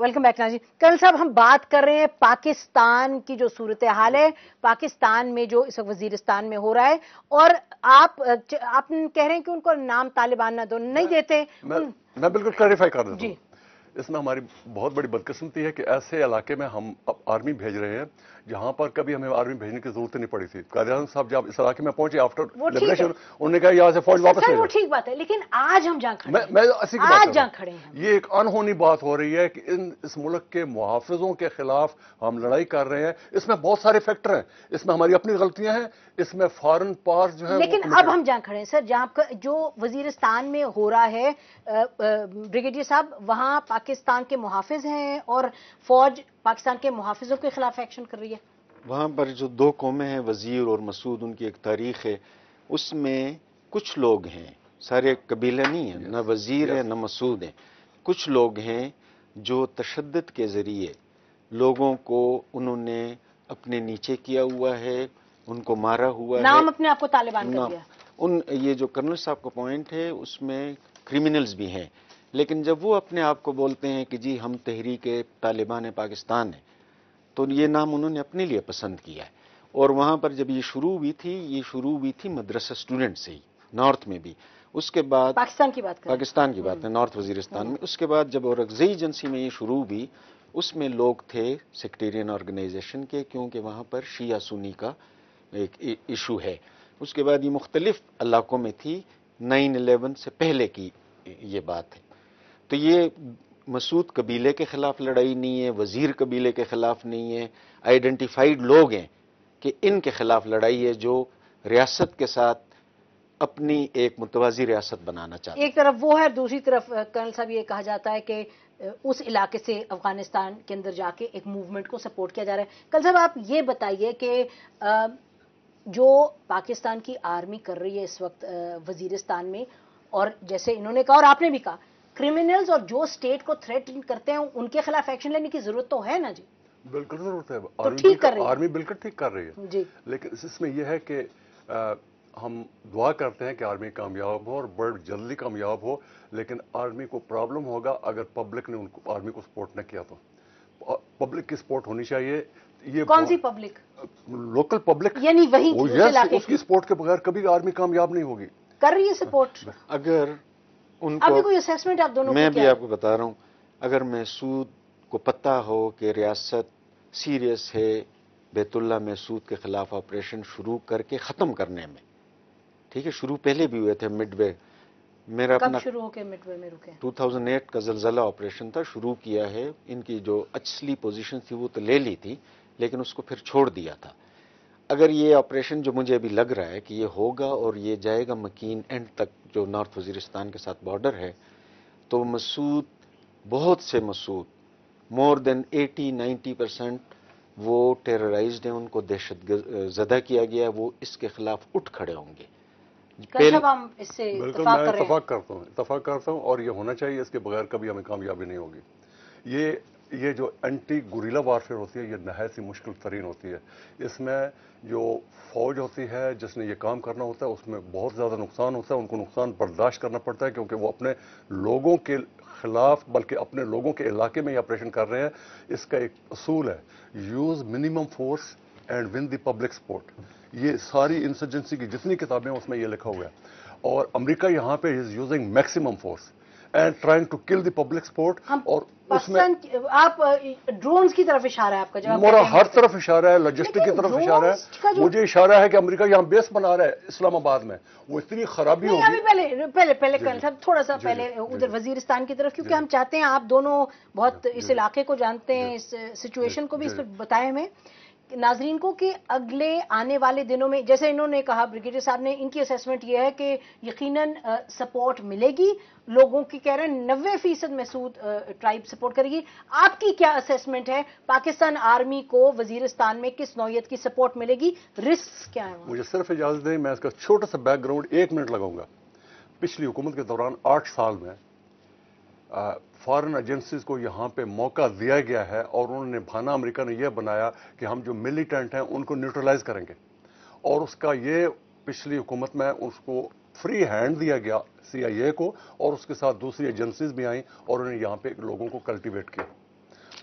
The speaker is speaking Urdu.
ویلکم بیک ناظرین. کرنل صاحب ہم بات کر رہے ہیں پاکستان کی جو صورتحال ہے پاکستان میں جو اس وقت وزیرستان میں ہو رہا ہے، اور آپ کہہ رہے ہیں کہ ان کو نام طالبان نہ دو، نہیں دیتے. میں بالکل کلیریفائی کر دیتا ہوں. اس میں ہماری بہت بڑی بدقسمتی ہے کہ ایسے علاقے میں ہم آرمی بھیج رہے ہیں جہاں پر کبھی ہمیں آرمی بھیجنے کی ضرورت نہیں پڑی تھی. قائد اعظم صاحب جب اس علاقے میں پہنچے آفٹر لبریشن، انہوں نے کہا یہاں سے فوج واپس لے جاؤ. وہ ٹھیک بات ہے، لیکن آج ہم جہاں کھڑے میں اسی کی بات کھڑے ہیں، یہ ایک انہونی بات ہو رہی ہے کہ اس ملک کے محافظوں کے خلاف ہم لڑائی کر رہے ہیں. اس میں بہت سارے فیکٹر ہیں، اس میں ہماری اپنی غلطیاں ہیں، اس میں فارن پاورز جو ہیں. لیکن اب ہم جہاں کھڑے ہیں سر، جہاں جو وزیرستان میں ہو رہا ہے بریگیڈیئر صاحب، وہاں پاکستان کے محافظ ہیں اور فوج پاکستان کے محافظوں کے خلاف ایکشن کر رہی ہے. وہاں پر جو دو قومیں ہیں، وزیر اور مسعود، ان کی ایک تاریخ ہے. اس میں کچھ لوگ ہیں، سارے قبیلے نہیں ہیں، نہ وزیر ہیں نہ مسعود ہیں. کچھ لوگ ہیں جو تشدد کے ذریعے لوگوں کو انہوں نے اپنے نیچے کیا ہوا ہے، ان کو مارا ہوا ہے، نام اپنے آپ کو طالبان کر دیا. یہ جو کرنل صاحب کا پوائنٹ ہے اس میں کرمنلز بھی ہیں، لیکن جب وہ اپنے آپ کو بولتے ہیں کہ جی ہم تحریک طالبان پاکستان ہیں، تو یہ نام انہوں نے اپنے لیے پسند کیا ہے. اور وہاں پر جب یہ شروع ہوئی تھی مدرسہ اسٹوڈنٹ سے ہی، نارتھ میں بھی. اس کے بعد پاکستان کی بات ہے، نارتھ وزیرستان میں. اس کے بعد جب اورکزئی ایجنسی میں یہ شروع ہوئی، اس میں لوگ تھے سیکٹیرین آرگنائزیشن کے، کیونکہ وہاں پر شیعہ سنی کا ایک ایشو ہے. اس کے بعد یہ مختلف علاقوں میں تھی. 9/11 سے پہلے کی یہ بات ہے. تو یہ مسعود قبیلے کے خلاف لڑائی نہیں ہے، وزیر قبیلے کے خلاف نہیں ہے، آئیڈینٹیفائیڈ لوگ ہیں کہ ان کے خلاف لڑائی ہے جو ریاست کے ساتھ اپنی ایک متوازی ریاست بنانا چاہتے ہیں. ایک طرف وہ ہے، دوسری طرف کرنل صاحب یہ کہا جاتا ہے کہ اس علاقے سے افغانستان کے اندر جا کے ایک موومنٹ کو سپورٹ کیا جا رہا ہے. کرنل صاحب آپ یہ بتائیے کہ جو پاکستان کی آرمی کر رہی ہے اس وقت وزیرستان میں، اور جیسے انہوں نے کہا اور آپ نے بھی کہا، کرمنلز اور جو اسٹیٹ کو تھریٹن کرتے ہیں ان کے خلاف ایکشن لینے کی ضرورت تو ہے نا جی؟ بالکل ضرورت ہے. آرمی بالکل ٹھیک کر رہی ہے جی. لیکن اس میں یہ ہے کہ ہم دعا کرتے ہیں کہ آرمی کامیاب ہو اور بڑھ جلدی کامیاب ہو، لیکن آرمی کو پرابلم ہوگا اگر پبلک نے آرمی کو سپورٹ نہ کیا تو. پبلک کی سپورٹ ہونی چاہیے. یہ کون سی پبلک؟ لوکل پبلک، یعنی وہی اس کی سپورٹ کے بغیر کبھی آرمی کامیاب نہیں ہوگی. کر رہی ہے سپورٹ. اگر ان کو کوئی اسیسمنٹ آپ دونوں میں بھی آپ کو بتا رہا ہوں، اگر محسود کو پتہ ہو کہ ریاست سیریس ہے بیت اللہ محسود کے خلاف آپریشن شروع کر کے ختم کرنے میں، ٹھیک ہے، شروع پہلے بھی ہوئے تھے مڈ وے. میرا کب شروع ہو کے مڈ وے میں رکے؟ 2008 کا زلزلہ آپریشن تھا، شروع کیا ہے. ان کی جو اچھلی پوزیشن تھی وہ تو لے لی تھی، لیکن اس کو پھر چھوڑ دیا تھا. اگر یہ آپریشن جو مجھے ابھی لگ رہا ہے کہ یہ ہوگا اور یہ جائے گا مکین اینڈ تک جو نارتھ وزیرستان کے ساتھ بارڈر ہے، تو مسعود، بہت سے مسعود، مور دین 80-90% وہ ٹیررائزڈ ہیں، ان کو دہشت زدہ کیا گیا ہے، وہ اس کے خلاف اٹھ کھڑے ہوں گے. بالکل میں اتفاق کرتا ہوں اور یہ ہونا چاہیے. اس کے بغیر کبھی ہمیں کامیابی نہیں ہوگی. یہ جو اینٹی گوریلا وارفیئر ہوتی ہے یہ نہایت ہی مشکل ترین ہوتی ہے. اس میں جو فوج ہوتی ہے جس نے یہ کام کرنا ہوتا ہے اس میں بہت زیادہ نقصان ہوتا ہے. ان کو نقصان برداشت کرنا پڑتا ہے کیونکہ وہ اپنے لوگوں کے خلاف بلکہ اپنے لوگوں کے علاقے میں یہ آپریشن کر رہے ہیں. اس کا ایک اصول ہے، use minimum force and one the public support. یہ ساری انسرجنسی کی جتنی کتابیں ہیں اس میں یہ لکھا ہوا ہے. اور امریکہ یہاں پہ is using maximum force and trying to kill the public support. اور اس میں آپ ڈرونز کی طرف اشارہ ہے آپ کا جواب؟ میرا ہر طرف اشارہ ہے، لاجسٹک کی طرف اشارہ ہے. مجھے اشارہ ہے کہ امریکہ یہاں بیس بنا رہا ہے اسلام آباد میں. وہ اتنی خرابی ہوگی. پہلے کرنل صاحب تھوڑا سا پہلے ادھر وزیرستان کی طرف، کیونکہ ہم چاہتے ہیں آپ دونوں بہت اس علاقے کو جانتے ہیں، اس سچویشن کو بھی اس پہ بتائیں ہمیں ناظرین کو کہ اگلے آنے والے دنوں میں، جیسے انہوں نے کہا بریگیڈیئر صاحب نے، ان کی اسیسمنٹ یہ ہے کہ یقیناً سپورٹ ملے گی. لوگوں کی کہہ رہے ہیں 90% محسود ٹرائب سپورٹ کرے گی. آپ کی کیا اسیسمنٹ ہے؟ پاکستان آرمی کو وزیرستان میں کس نوعیت کی سپورٹ ملے گی؟ رسک کیا ہے؟ مجھے صرف اجازت دیں، میں اس کا چھوٹا سا بیک گراؤنڈ 1 منٹ لگاؤں گا. پچھلی حکومت کے دوران 8 سال میں فارن ایجنسیز کو یہاں پہ موقع دیا گیا ہے اور انہوں نے بہانہ امریکہ نے یہ بنایا کہ ہم جو ملیٹنٹ ہیں ان کو نیوٹرلائز کریں گے. اور اس کا یہ پچھلی حکومت میں اس کو فری ہینڈ دیا گیا CIA کو، اور اس کے ساتھ دوسری ایجنسیز بھی آئیں اور انہوں نے یہاں پہ لوگوں کو کلٹیویٹ کیا.